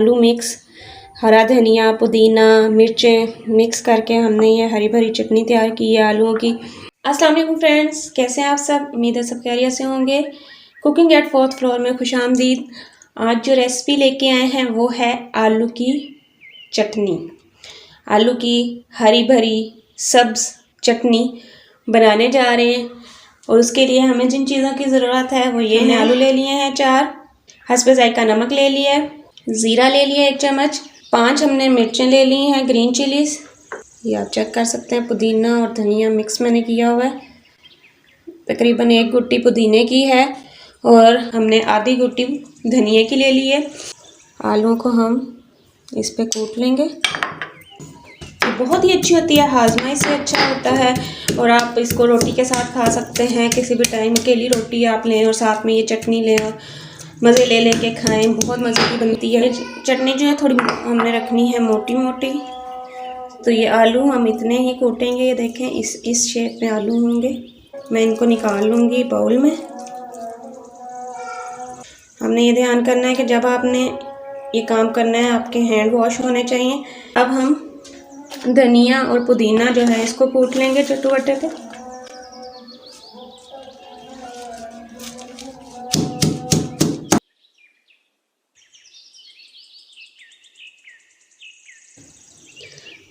आलू मिक्स, हरा धनिया, पुदीना, मिर्चें मिक्स करके हमने ये हरी भरी चटनी तैयार की है आलूओं की। अस्सलाम वालेकुम फ्रेंड्स, कैसे हैं आप सब? उम्मीद है सब खैरियत से होंगे। कुकिंग एट फोर्थ फ्लोर में खुशामदीद। आज जो रेसिपी लेके आए हैं वो है आलू की चटनी। आलू की हरी भरी सब्ज़ चटनी बनाने जा रहे हैं और उसके लिए हमें जिन चीज़ों की ज़रूरत है वो ये हैं। आलू ले लिए हैं 4, हस्बे ज़ायका नमक ले लिया है, ज़ीरा ले लिया 1 चम्मच, 5 हमने मिर्चें ले ली हैं ग्रीन चिलीज़, ये आप चेक कर सकते हैं। पुदीना और धनिया मिक्स मैंने किया हुआ है। तकरीबन 1 गुट्टी पुदीने की है और हमने आधी गुट्टी धनिया की ले ली है। आलूओं को हम इस पे कूट लेंगे। बहुत ही अच्छी होती है, हाजमा इससे अच्छा होता है और आप इसको रोटी के साथ खा सकते हैं। किसी भी टाइम अकेली रोटी आप लें और साथ में ये चटनी लें और मज़े ले लेके खाएं, बहुत मज़े की बनती है। चटनी जो है थोड़ी हमने रखनी है मोटी मोटी। तो ये आलू हम इतने ही कूटेंगे, ये देखें इस शेप में आलू होंगे। मैं इनको निकाल लूँगी बाउल में। हमने ये ध्यान करना है कि जब आपने ये काम करना है आपके हैंड वॉश होने चाहिए। अब हम धनिया और पुदीना जो है इसको कूट लेंगे चट्टू बट्टे पे।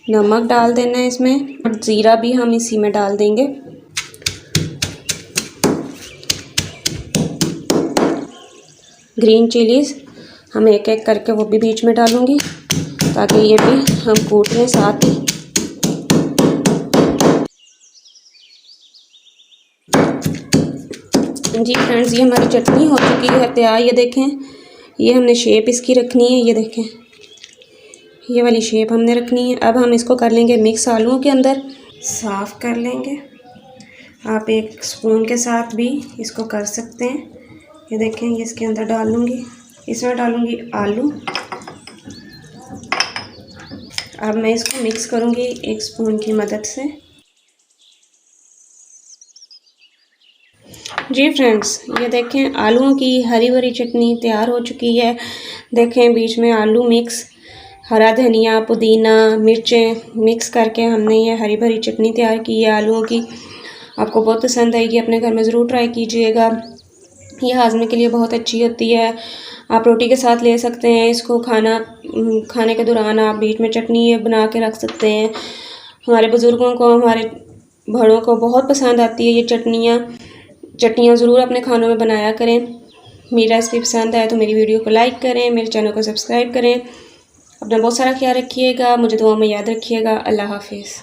नमक डाल देना है इसमें और ज़ीरा भी हम इसी में डाल देंगे। ग्रीन चिलीज़ हम एक एक करके वो भी बीच में डालूंगी ताकि ये भी हम कूट लें साथ ही। जी फ्रेंड्स, ये हमारी चटनी हो चुकी है तैयार। ये देखें, ये हमने शेप इसकी रखनी है, ये देखें ये वाली शेप हमने रखनी है। अब हम इसको कर लेंगे मिक्स आलूओं के अंदर, साफ़ कर लेंगे। आप एक स्पून के साथ भी इसको कर सकते हैं। ये देखें, ये इसके अंदर डाल लूँगी, इसमें डालूँगी आलू। अब मैं इसको मिक्स करूँगी एक स्पून की मदद से। जी फ्रेंड्स, ये देखें आलूओं की हरी भरी चटनी तैयार हो चुकी है। देखें बीच में आलू मिक्स, हरा धनिया, पुदीना, मिर्चें मिक्स करके हमने ये हरी भरी चटनी तैयार की है आलूओं की। आपको बहुत पसंद आएगी, अपने घर में ज़रूर ट्राई कीजिएगा। ये हाजमे के लिए बहुत अच्छी होती है। आप रोटी के साथ ले सकते हैं इसको। खाने के दौरान आप बीच में चटनी ये बना के रख सकते हैं। हमारे बुज़ुर्गों को, हमारे बड़ों को बहुत पसंद आती है ये चटनियाँ ज़रूर अपने खानों में बनाया करें। मेरी रेसिपी पसंद आए तो मेरी वीडियो को लाइक करें, मेरे चैनल को सब्सक्राइब करें। अपना बहुत सारा ख्याल रखिएगा, मुझे दुआ में याद रखिएगा। अल्लाह हाफिज़।